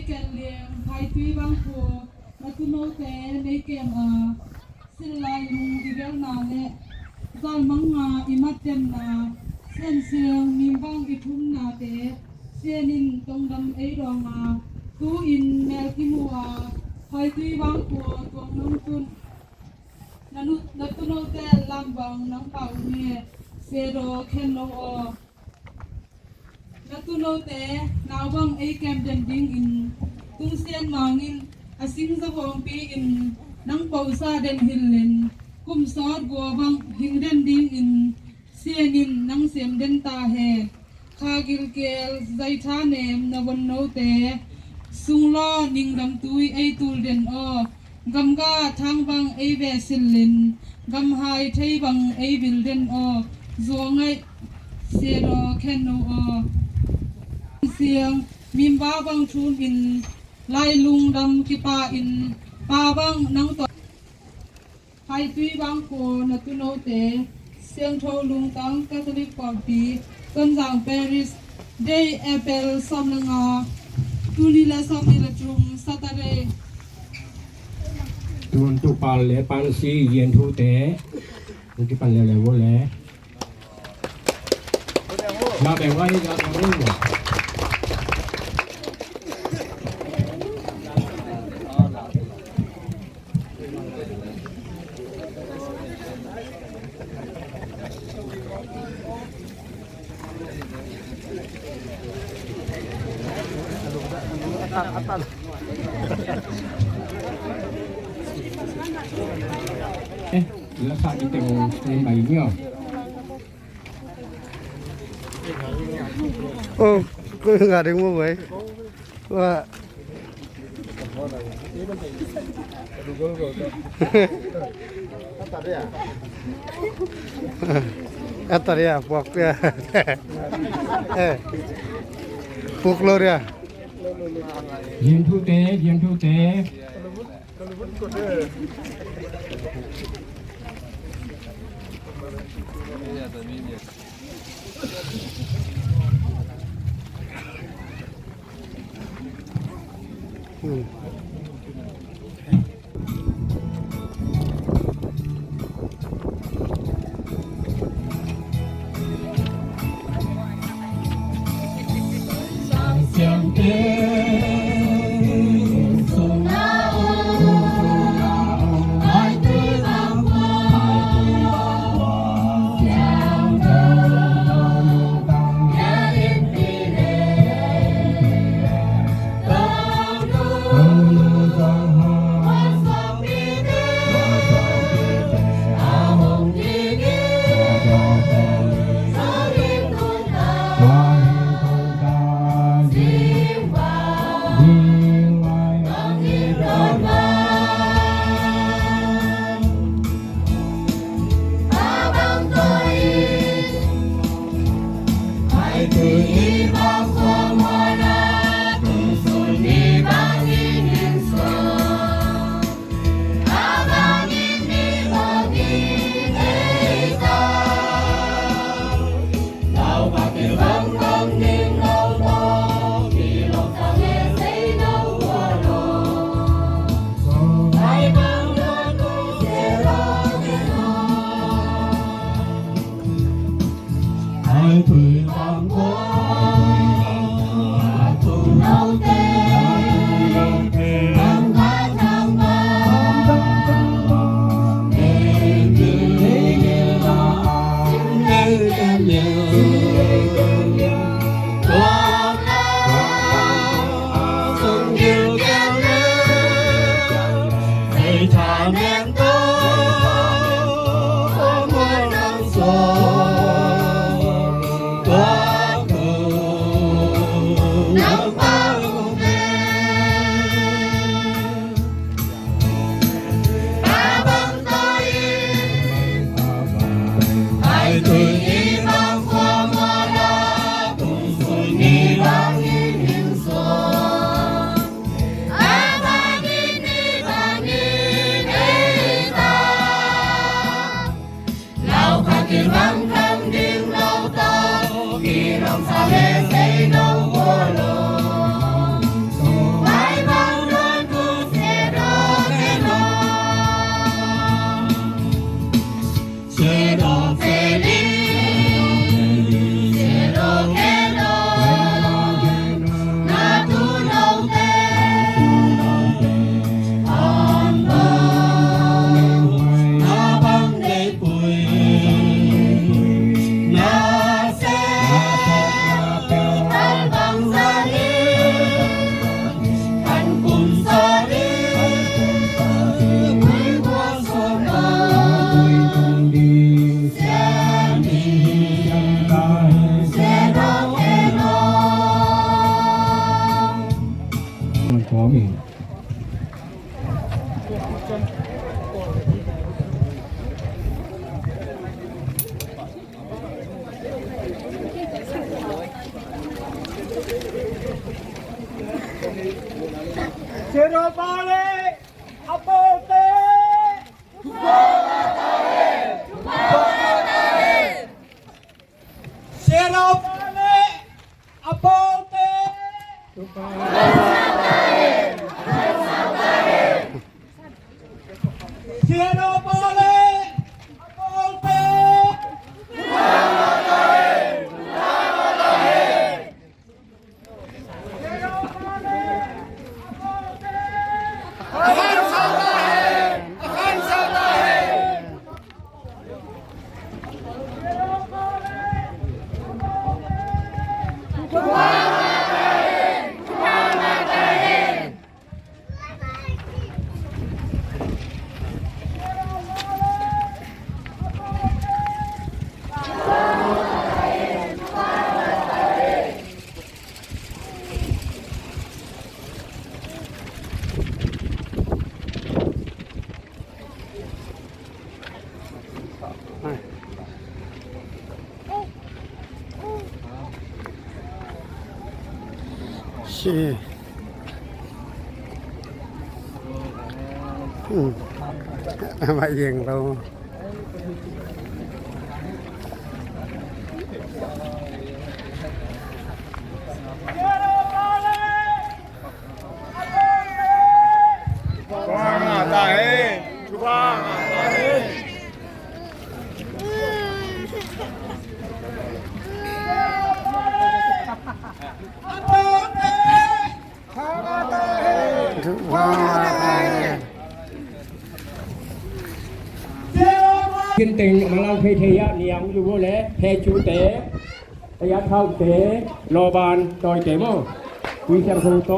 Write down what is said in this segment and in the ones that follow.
กันเลี้ยงไทยที่บางพัวมาตุโนเตในเกมสิลายลุงที่เดียวนาเล่จอลมังงาอิมัดเจนนาเส้นเสียงมีบางอิทุ่มนาเตเสียนินตรงดำรองตู้อินแมวกิมัวไทยที่บางพัวตวงน้ำตุนนัตุโนเตลำบังน้ำเป่าเนี่ยเซโรเคนโลนัตุโนเตนาวบังเกมเดนดิ้งอินตุงเซียนมางอินอาสิงสะพงปีอินนังเป่าซาเดนฮิลเลนกุมซอดบัวบังหิงเดนดิ้งอินเซียนินนังเสียมเดนตาเฮคากิลเกลใจท่าเนมนวันโนเตสุงล้อนิงดำตุยตูลเดนกำกาทางบังเวสิลลินกำไฮไทยบังบิลเดนจวงไอเซโรเคนโนเสียงมิมบ้าบังชูนอินไลลุงดำกิปาอินปาบังนังตัวไฮตุยบังโคนตุโนเตเสียงโทลุงตังคาทอลิกปอปีกันจางปารีสเดย์แอเปิลซอมนังตุลีลาซอมนิลจุมซาตาเรตุนตุปาเลปันซีเย็นทุเตตุที่ปันเลวเลมาแบ่งไว้ยาทำรู้แล้วสักอีกตัวเป็นใบเงี้ยโอ้ก็งานเรื่องว่าไงว่าอัตเรียพวกเนี่ยพวกเราเนี่ยเย็นทุเตเย็นทุเตHãy subscribe cho kênh Ghiền Mì Gõ để không bỏ lỡ มันพร้อมอีก ชี้มาเยี่ยงเราทุกว่าไป ขึ้นติงมาลังเพเทียเนียงอยู่บ่แลเพจูเตระยะเท่าเตโลบานตอยเตโมวิเชียงคงโต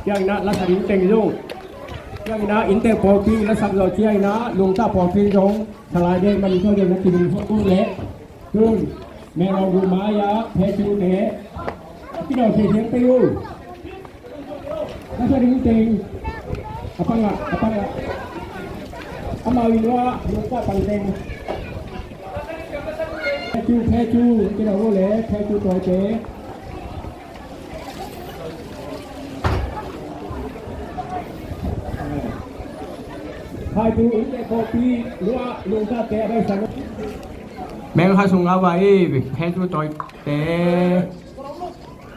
ยังนะรัศมีเต็งลุงยังนะอินเตอร์โปปีและสับเราเชียนะลุงตาปอพิงยงทลายเดมันเท่าเดิมนะกินพวกกุ้งเละขึ้นแม่เราดูมายาเพจูเตพี่น้องเสียงไปอยู่รัศมีเต็งapa enggak ama wiwa lupa panteng peju tidak boleh peju toje peju ini kopi lupa lupa teh ada sana memang harus ngawai peju toje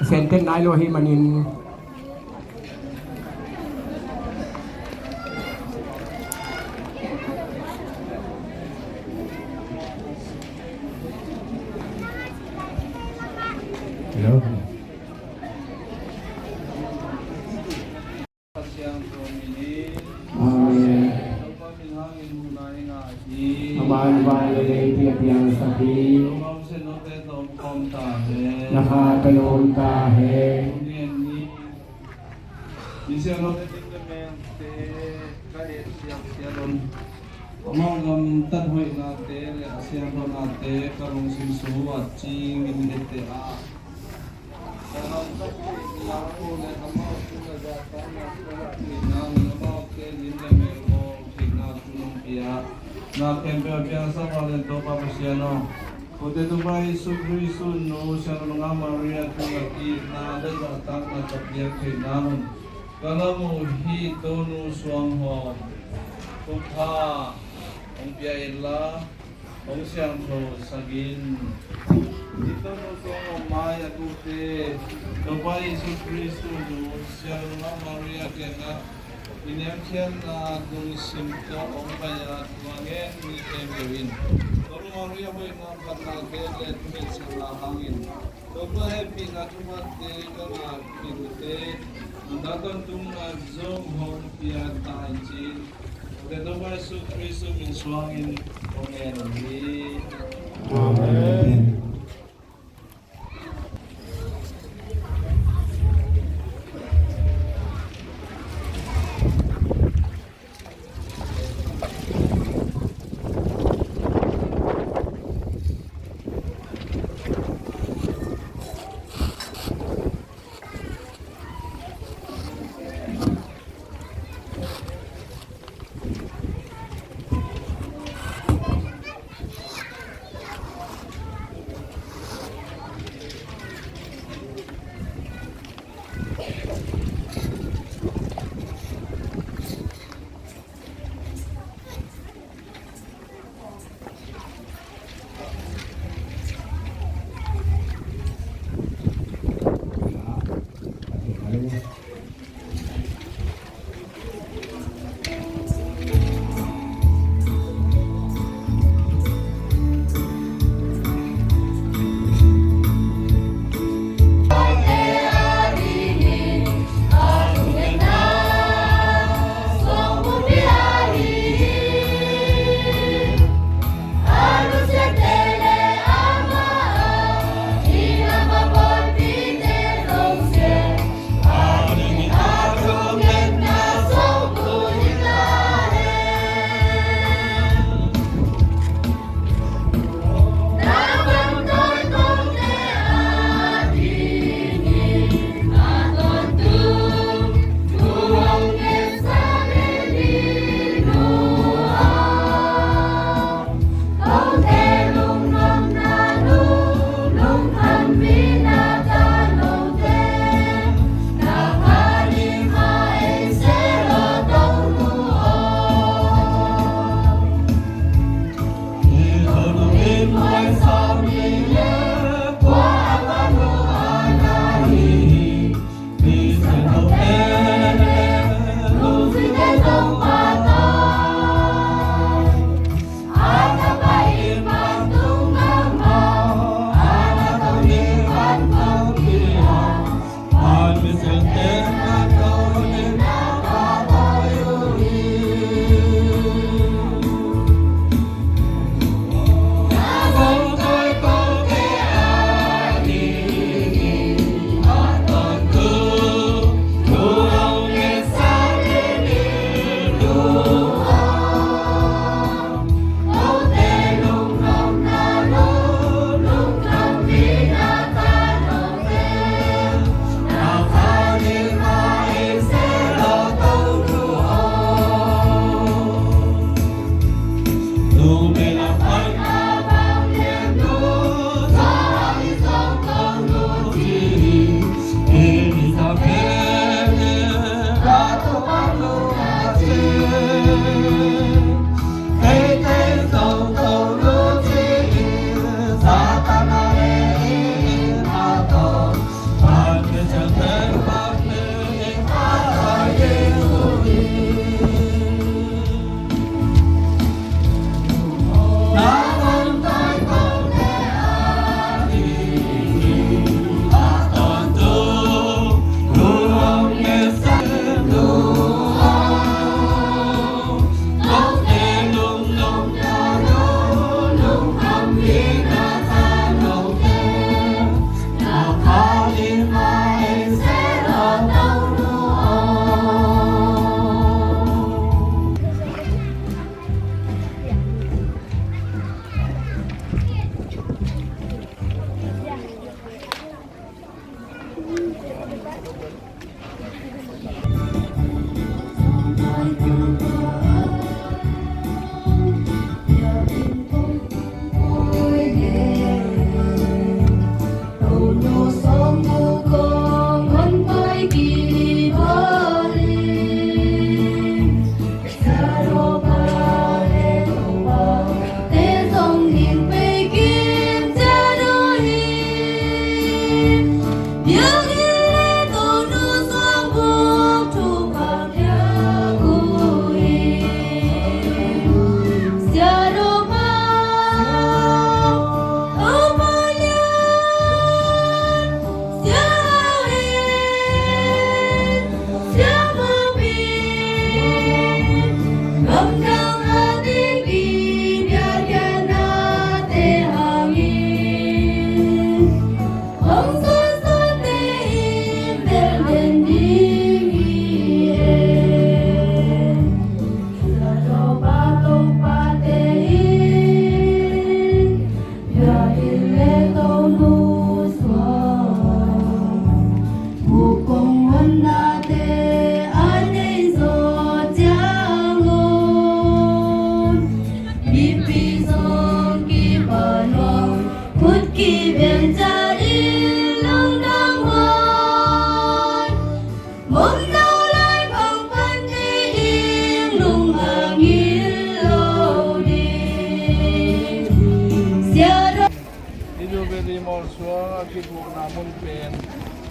senten nailo himanin Hello. Amin. Aman wale tiang sapi. Naha telon kahe. Mong tan hoi na te le asiang ro na te karong sin su wa ching in de te a karong ta la ko le kama ku na ja ta na ni na ma ke nin de me mo ki na tu nong pia na kem pe pia sa wa le to pa sia no ko te tu bai su gri su no sa no nga maria tu na ki na de ja ta na ta pia ke na mon kana mo hi to nu suang ho Tukha Ông Pia Ella Ông Siang Tho Sagin Dito no song Ông Mai Akute Dopa Jesus Christo no Siang Nga Maria Kena Iniam Kian na Dung Simto Ông Paya Tuangen Ni Emewin Toro Maria Hoy na Patna Kele Tumit Sala Hangin Dopa Happy na Tumate Kana Pinute Nandatan Tung na Zong Hong Pia Tainjin Dito ba Yesus Kristo minsuangin Panginoon. Amen.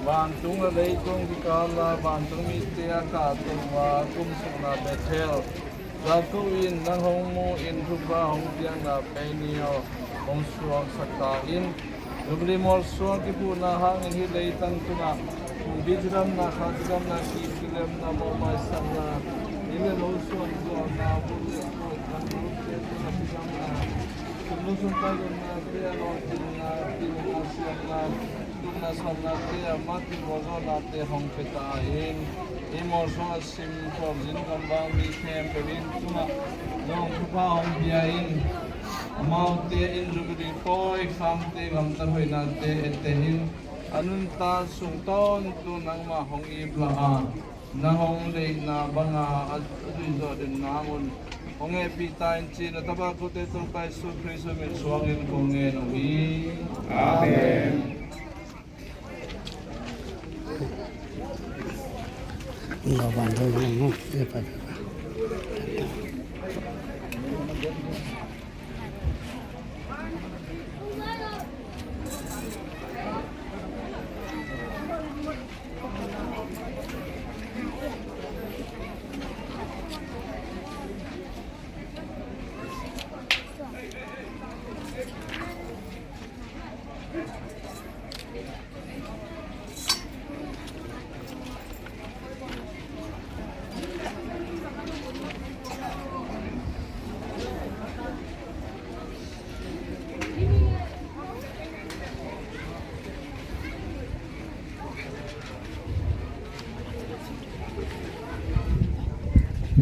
Van tung la lei tung di kala van tung mi te ka tung wa kum sung na betel la ku in nang hong mu in thu ba hong tiang na pe ni ho hong suang sakta in dubli mol suang ki pu na hang in hi lei tang tu na ku bijram na kha jram na ki filam na mo mai sam na ile lo suang do na bu ko kan ru te na bijram na lu sun ta na te no tin na siam na na somna te amati bozo na te hong peta in imorso sim for jin kambang mi them pelin tuma dong pa hong bia in amau te in rubri poi kham te gam tar hoi na te etehin anun ta sung ton tu nang ma hong i bla a na hong le na banga adui zo den na mun hong e pi ta in chi na taba ko te to pai su kristo min suang in kong e no i amen. Lo bàn thôi không không để phải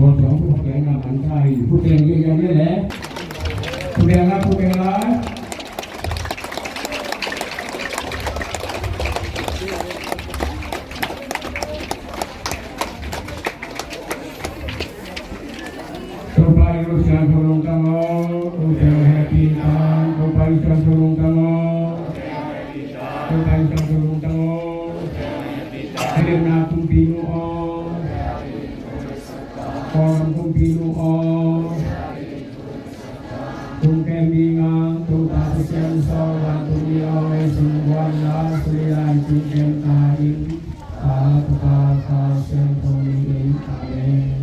một sốผู้แข่งขันไทยผู้แข่งยืนยันนี่แหละผู้แข่งรับผู้แข่งร้ายต่อไปเราจะทดลองกันว่าเราจะแฮปปี้กันต่อไปจะทดลองกันว่าต่อไปจะทดลองกันว่าให้เดินหน้าตุ้งปีโน่Con kum pinu o kum kemi nga tum ta tu chen so wa tu ni o e sum wan la sri lai tu chen ta in ta tu ta ta chen to ni in amen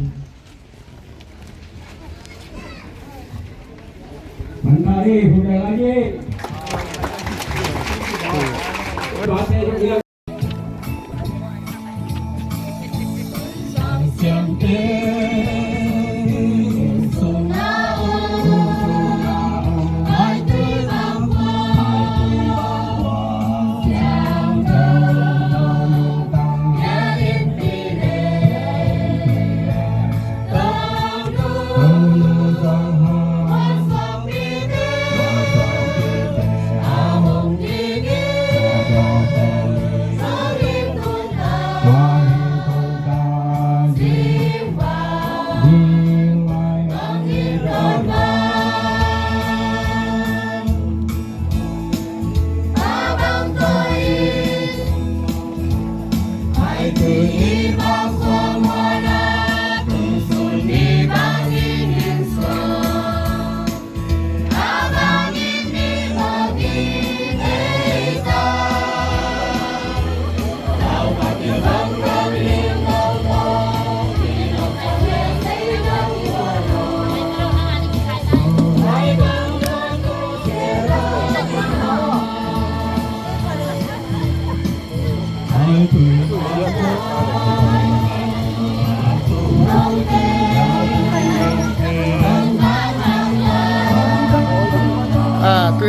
Mantari hujan lagi Bahasa juga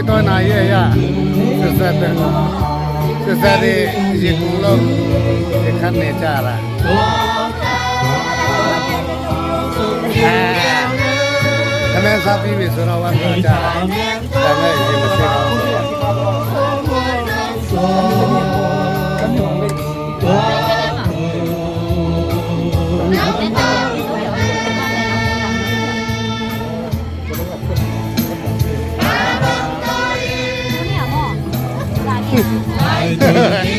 tôi nói vậy à sự thật đi gì cũng lâu để khăn này trả ra cái này sao bị số nào ăn trả cái này gì mà sẽ Hãy subscribe cho kênh Ghiền Mì Gõ để không bỏ lỡ những video hấp dẫn